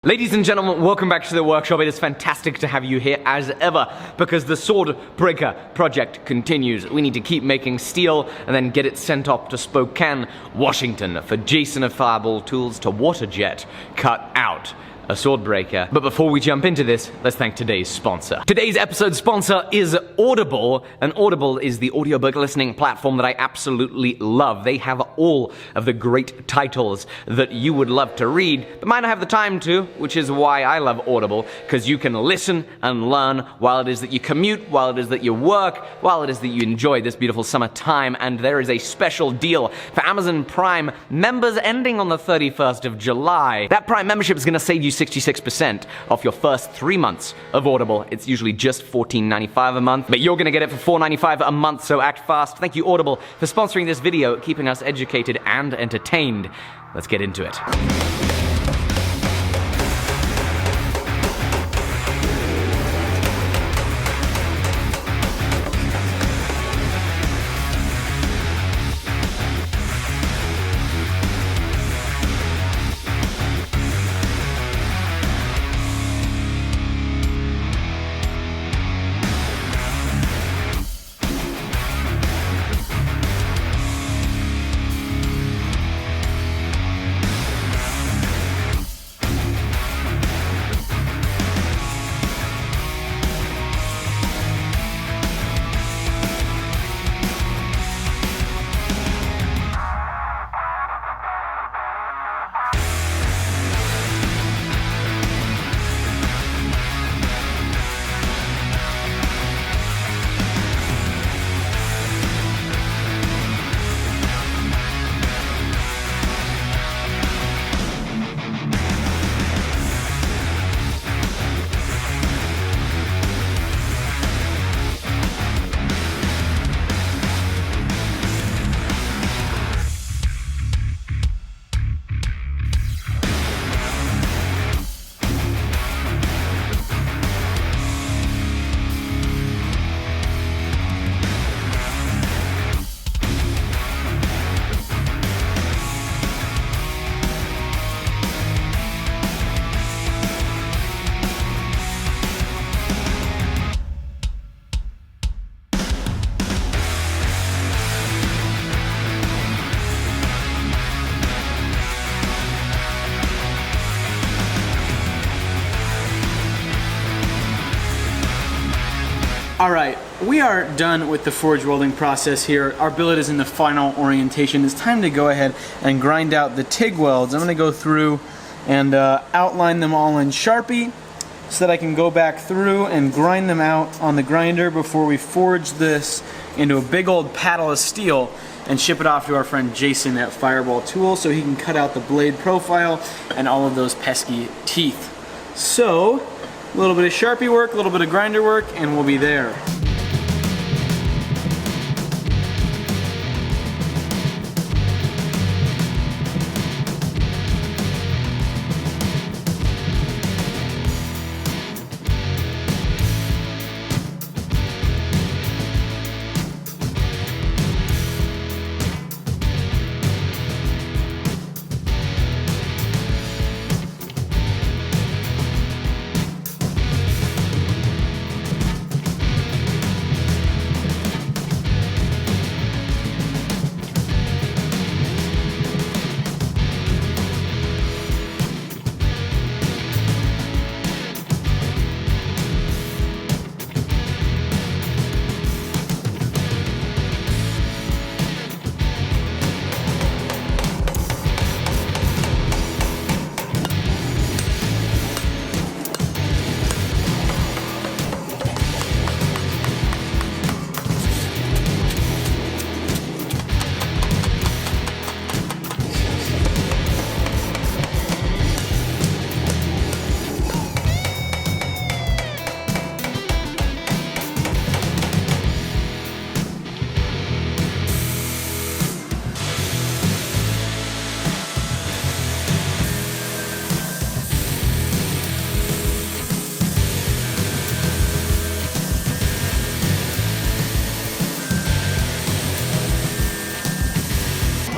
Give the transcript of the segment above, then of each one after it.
Ladies and gentlemen, welcome back to the workshop. It is fantastic to have you here as ever because the Sword Breaker project continues. We need to keep making steel and then get it sent up to Spokane, Washington for Jason of Fireball Tools to Waterjet cut out a sword breaker. But before we jump into this, let's thank today's sponsor. Today's episode sponsor is Audible, and Audible is the audiobook listening platform that I absolutely love. They have all of the great titles that you would love to read, but might not have the time to, which is why I love Audible, because you can listen and learn while it is that you commute, while it is that you work, while it is that you enjoy this beautiful summer time. And there is a special deal for Amazon Prime members ending on the 31st of July. That Prime membership is going to save you 66% off your first 3 months of Audible. It's usually just $14.95 a month, but you're going to get it for $4.95 a month, so act fast. Thank you, Audible, for sponsoring this video, keeping us educated and entertained. Let's get into it. Alright, we are done with the forge welding process here. Our billet is in the final orientation. It's time to go ahead and grind out the TIG welds. I'm going to go through and outline them all in Sharpie so that I can go back through and grind them out on the grinder before we forge this into a big old paddle of steel and ship it off to our friend Jason at Fireball Tools so he can cut out the blade profile and all of those pesky teeth. So, a little bit of Sharpie work, a little bit of grinder work, and we'll be there.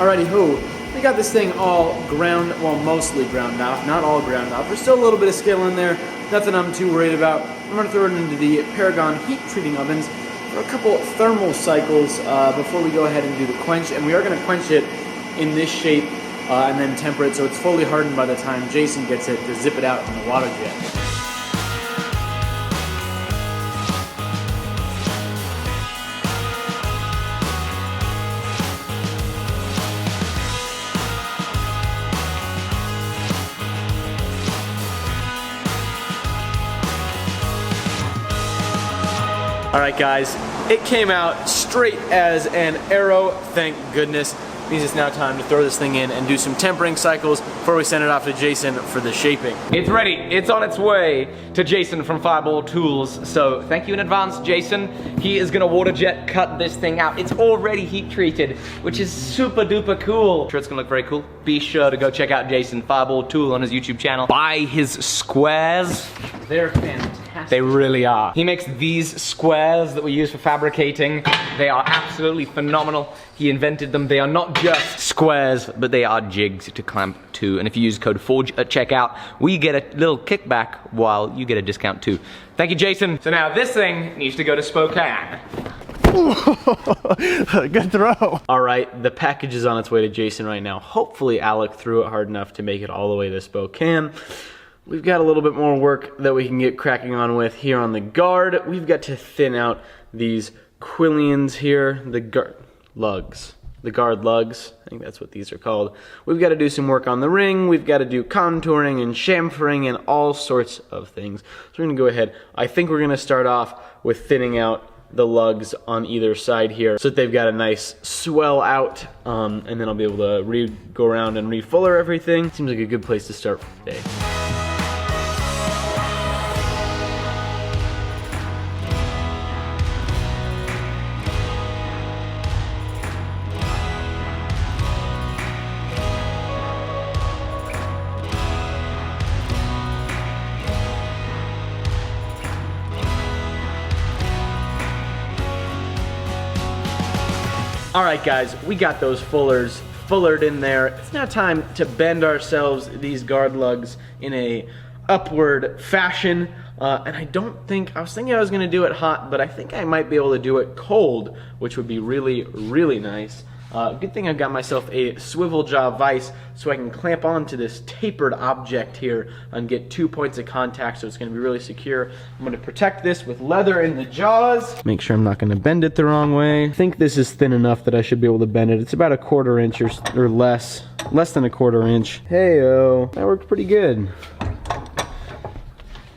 Alrighty ho, we got this thing all ground, well, mostly ground off, not all ground off. There's still a little bit of scale in there, nothing I'm too worried about. I'm gonna throw it into the Paragon heat treating ovens for a couple thermal cycles before we go ahead and do the quench. And we are gonna quench it in this shape and then temper it so it's fully hardened by the time Jason gets it to zip it out in the water jet. All right, guys, it came out straight as an arrow, thank goodness. Means it's now time to throw this thing in and do some tempering cycles before we send it off to Jason for the shaping. It's ready. It's on its way to Jason from Fireball Tools. So thank you in advance, Jason. He is gonna water jet cut this thing out. It's already heat treated, which is super duper cool. I'm sure it's gonna look very cool. Be sure to go check out Jason Fireball Tool on his YouTube channel. Buy his squares. They're fantastic. They really are. He makes these squares that we use for fabricating. They are absolutely phenomenal. He invented them. They are not just squares, but they are jigs to clamp to. And if you use code FORGE at checkout, we get a little kickback while you get a discount too. Thank you, Jason. So now this thing needs to go to Spokane. Good throw. All right, the package is on its way to Jason right now. Hopefully Alec threw it hard enough to make it all the way to Spokane. We've got a little bit more work that we can get cracking on with here on the guard. We've got to thin out these quillions here, the guard lugs. The guard lugs, I think that's what these are called. We've got to do some work on the ring. We've got to do contouring and chamfering and all sorts of things. So we're gonna go ahead. I think we're gonna start off with thinning out the lugs on either side here so that they've got a nice swell out, and then I'll be able to go around and refuller everything. Seems like a good place to start for today. All right, guys, we got those fullered in there. It's now time to bend ourselves these guard lugs in a upward fashion. And I was thinking I was gonna do it hot, but I think I might be able to do it cold, which would be really, really nice. Good thing I've got myself a swivel jaw vise so I can clamp onto this tapered object here and get 2 points of contact, so it's gonna be really secure. I'm gonna protect this with leather in the jaws. Make sure I'm not gonna bend it the wrong way. I think this is thin enough that I should be able to bend it. It's about a 1/4 inch or less than a 1/4 inch. Hey-o, that worked pretty good.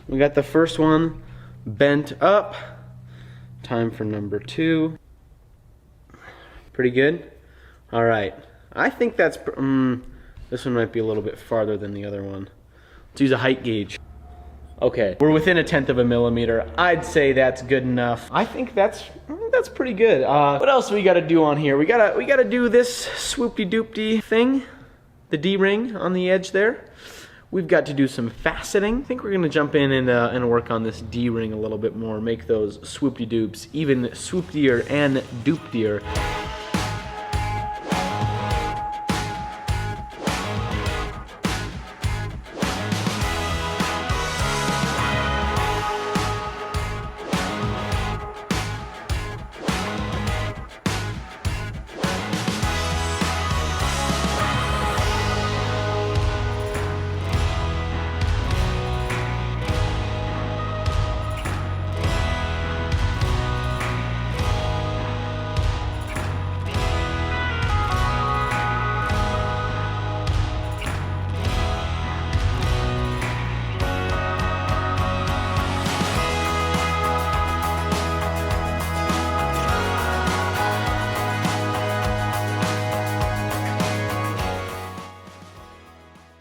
We got the first one bent up. Time for number 2. Pretty good. All right, I think that's, this one might be a little bit farther than the other one. Let's use a height gauge. Okay, we're within 1/10 of a millimeter. I'd say that's good enough. I think that's pretty good. What else we gotta do on here? We gotta do this swoopty-doopty thing, the D-ring on the edge there. We've got to do some faceting. I think we're gonna jump in and work on this D-ring a little bit more, make those swoopty-doops even swooptier and dooptier.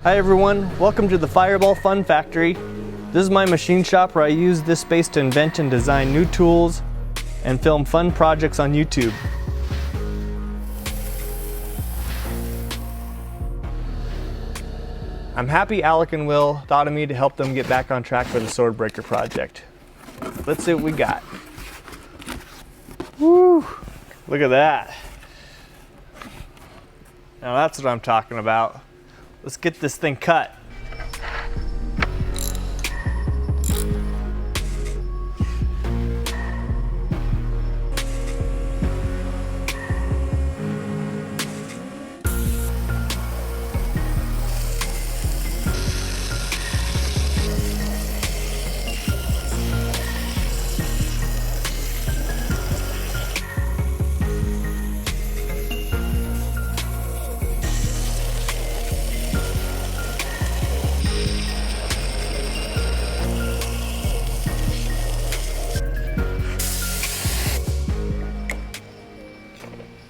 Hi everyone, welcome to the Fireball Fun Factory. This is my machine shop where I use this space to invent and design new tools and film fun projects on YouTube. I'm happy Alec and Will thought of me to help them get back on track for the Swordbreaker project. Let's see what we got. Woo! Look at that. Now that's what I'm talking about. Let's get this thing cut.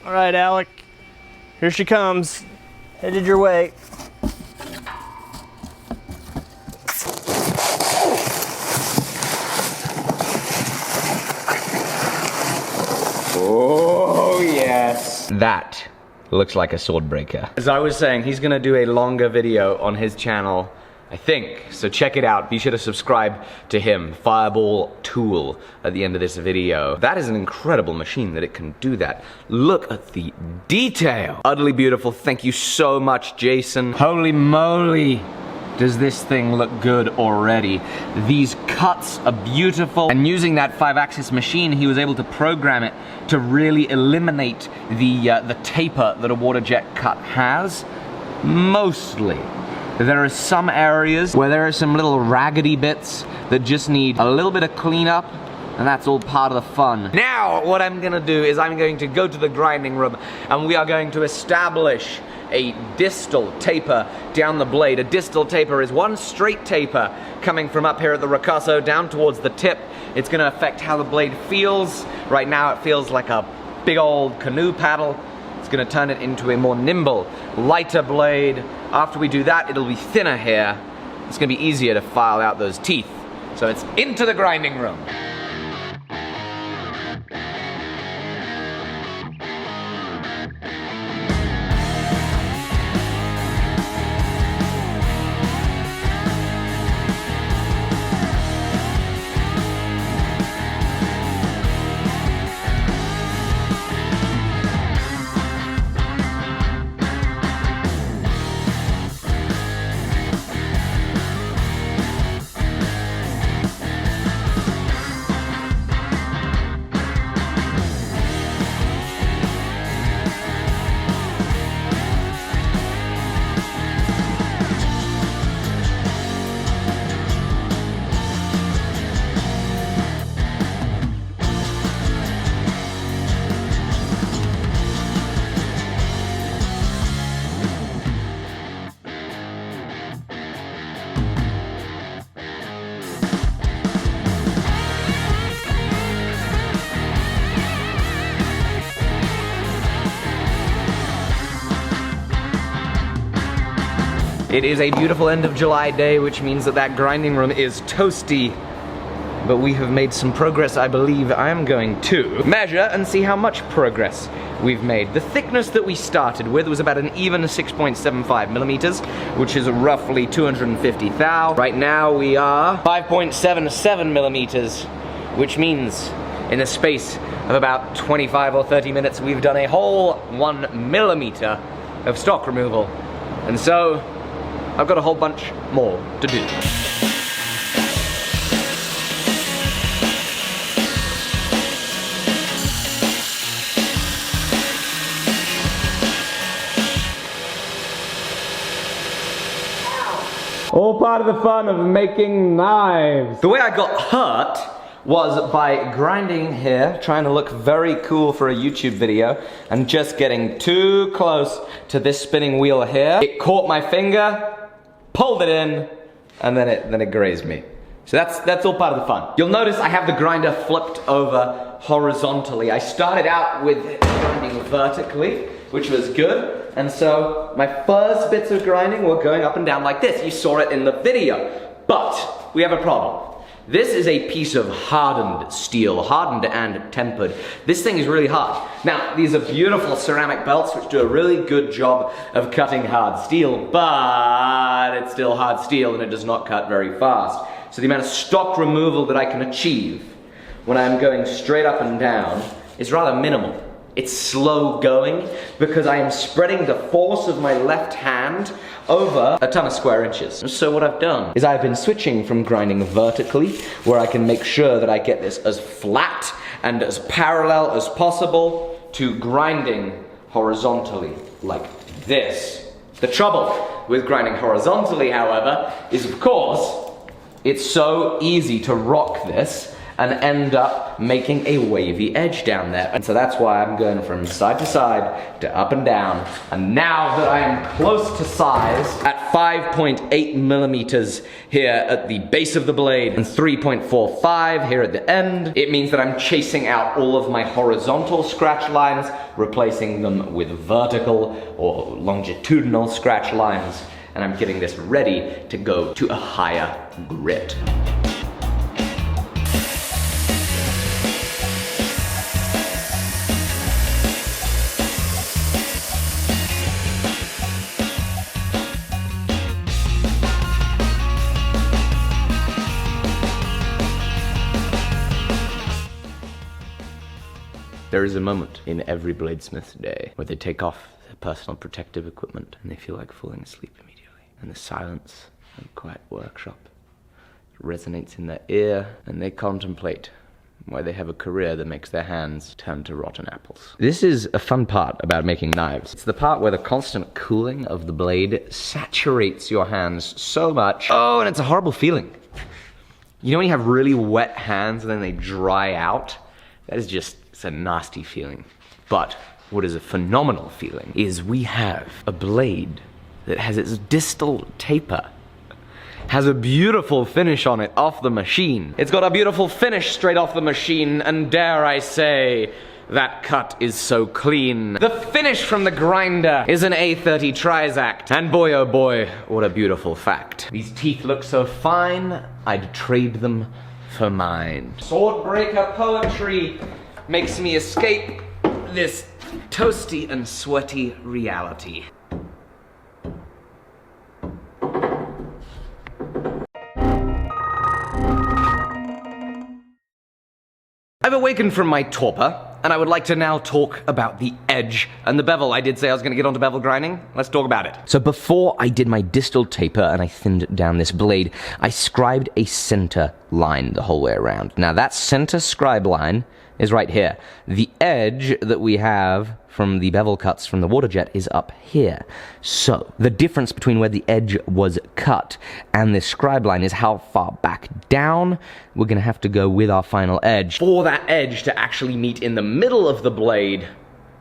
All right, Alec, here she comes, headed your way. Oh, yes. That looks like a sword breaker. As I was saying, he's gonna do a longer video on his channel, I think. So check it out. Be sure to subscribe to him. Fireball Tool at the end of this video. That is an incredible machine that it can do that. Look at the detail. Utterly beautiful. Thank you so much, Jason. Holy moly. Does this thing look good already? These cuts are beautiful. And using that 5-axis machine, he was able to program it to really eliminate the taper that a water jet cut has. Mostly. There are some areas where there are some little raggedy bits that just need a little bit of cleanup, and that's all part of the fun. Now, what I'm gonna do is I'm going to go to the grinding room, and we are going to establish a distal taper down the blade. A distal taper is one straight taper coming from up here at the ricasso down towards the tip. It's gonna affect how the blade feels. Right now it feels like a big old canoe paddle. It's gonna turn it into a more nimble, lighter blade. After we do that, it'll be thinner here. It's gonna be easier to file out those teeth. So it's into the grinding room. It is a beautiful end of July day, which means that that grinding room is toasty. But we have made some progress, I believe. I am going to measure and see how much progress we've made. The thickness that we started with was about an even 6.75 millimeters, which is roughly 250 thou. Right now we are 5.77 millimeters, which means in the space of about 25 or 30 minutes, we've done a whole 1 millimeter of stock removal. And so, I've got a whole bunch more to do. All part of the fun of making knives. The way I got hurt was by grinding here, trying to look very cool for a YouTube video, and just getting too close to this spinning wheel here. It caught my finger, pulled it in, and then it grazed me. So that's all part of the fun. You'll notice I have the grinder flipped over horizontally. I started out with grinding vertically, which was good, and so my first bits of grinding were going up and down like this. You saw it in the video. But we have a problem. This is a piece of hardened steel, hardened and tempered. This thing is really hard. Now, these are beautiful ceramic belts which do a really good job of cutting hard steel, but it's still hard steel and it does not cut very fast. So the amount of stock removal that I can achieve when I'm going straight up and down is rather minimal. It's slow going because I am spreading the force of my left hand over a ton of square inches. So what I've done is I've been switching from grinding vertically, where I can make sure that I get this as flat and as parallel as possible, to grinding horizontally like this. The trouble with grinding horizontally, however, is of course, it's so easy to rock this and end up making a wavy edge down there. And so that's why I'm going from side to side to up and down. And now that I am close to size, at 5.8 millimeters here at the base of the blade and 3.45 here at the end, it means that I'm chasing out all of my horizontal scratch lines, replacing them with vertical or longitudinal scratch lines, and I'm getting this ready to go to a higher grit. There is a moment in every bladesmith's day where they take off their personal protective equipment and they feel like falling asleep immediately. And the silence and quiet workshop resonates in their ear, and they contemplate why they have a career that makes their hands turn to rotten apples. This is a fun part about making knives. It's the part where the constant cooling of the blade saturates your hands so much. Oh, and it's a horrible feeling. You know when you have really wet hands and then they dry out? That is just, it's a nasty feeling. But what is a phenomenal feeling is we have a blade that has its distal taper, has a beautiful finish on it off the machine. It's got a beautiful finish straight off the machine, and dare I say, that cut is so clean. The finish from the grinder is an A30 Trizact, and boy oh boy, what a beautiful fact. These teeth look so fine, I'd trade them for mine. Swordbreaker poetry makes me escape this toasty and sweaty reality. I've awakened from my torpor, and I would like to now talk about the edge and the bevel. I did say I was going to get onto bevel grinding. Let's talk about it. So before I did my distal taper and I thinned down this blade, I scribed a center line the whole way around. Now that center scribe line is right here. The edge that we have from the bevel cuts from the water jet is up here. So the difference between where the edge was cut and this scribe line is how far back down we're gonna have to go with our final edge for that edge to actually meet in the middle of the blade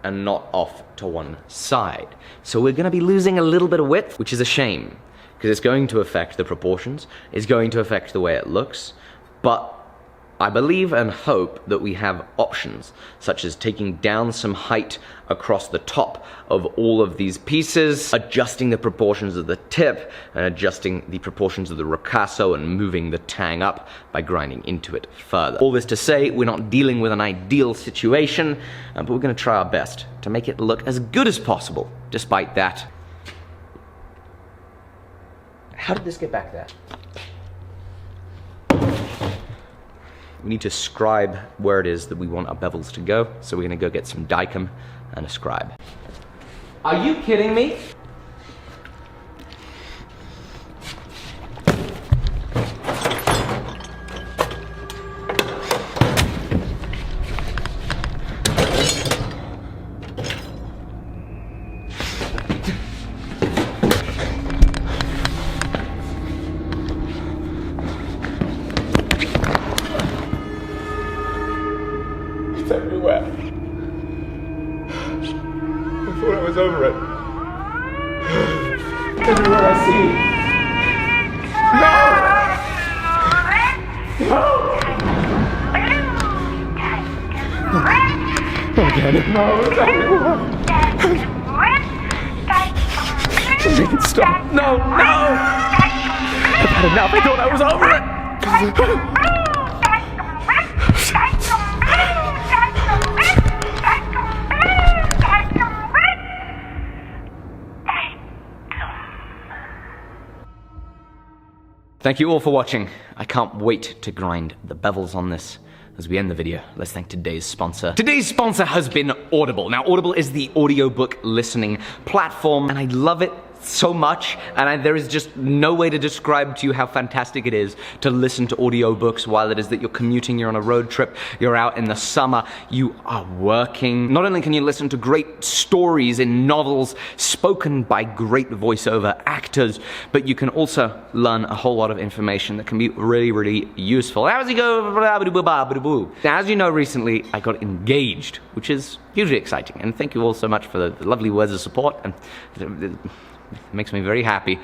and not off to one side. So we're gonna be losing a little bit of width, which is a shame, because it's going to affect the proportions, it's going to affect the way it looks, but I believe and hope that we have options, such as taking down some height across the top of all of these pieces, adjusting the proportions of the tip, and adjusting the proportions of the ricasso and moving the tang up by grinding into it further. All this to say, we're not dealing with an ideal situation, but we're going to try our best to make it look as good as possible, despite that. How did this get back there? We need to scribe where it is that we want our bevels to go, so we're gonna go get some Dicam and a scribe. Are you kidding me? It's everywhere. I thought I was over it. Everywhere I see. No! No! Again, no, it's everywhere. Make it stop. No, no! I've had enough. I thought I was over it. Thank you all for watching. I can't wait to grind the bevels on this. as we end the video, let's thank today's sponsor. Today's sponsor has been Audible. Now, Audible is the audiobook listening platform, and I love it so much, and there is just no way to describe to you how fantastic it is to listen to audiobooks while it is that you're commuting, you're on a road trip, you're out in the summer, you are working. Not only can you listen to great stories in novels spoken by great voiceover actors, but you can also learn a whole lot of information that can be really, really useful. As you know, recently I got engaged, which is hugely exciting, and thank you all so much for the lovely words of support, and it makes me very happy.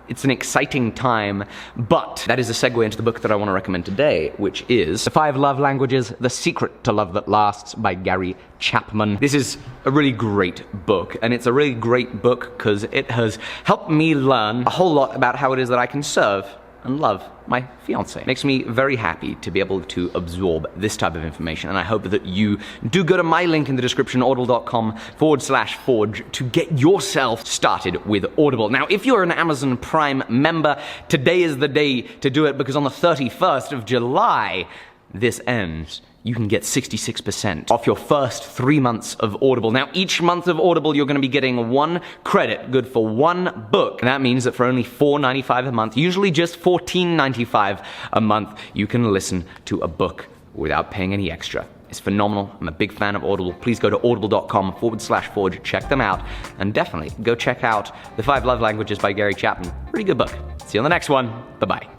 It's an exciting time, but that is a segue into the book that I want to recommend today, which is The 5 Love Languages, The Secret to Love That Lasts by Gary Chapman. This is a really great book, and it's a really great book because it has helped me learn a whole lot about how it is that I can serve and love my fiance. It makes me very happy to be able to absorb this type of information, and I hope that you do go to my link in the description, audible.com/forge, to get yourself started with Audible. Now, if you're an Amazon Prime member, today is the day to do it, because on the 31st of July, this ends. You can get 66% off your first 3 months of Audible. Now, each month of Audible, you're going to be getting 1 credit, good for 1 book. And that means that for only $4.95 a month, usually just $14.95 a month, you can listen to a book without paying any extra. It's phenomenal. I'm a big fan of Audible. Please go to audible.com/forge, check them out, and definitely go check out The 5 Love Languages by Gary Chapman. Pretty good book. See you on the next one. Bye-bye.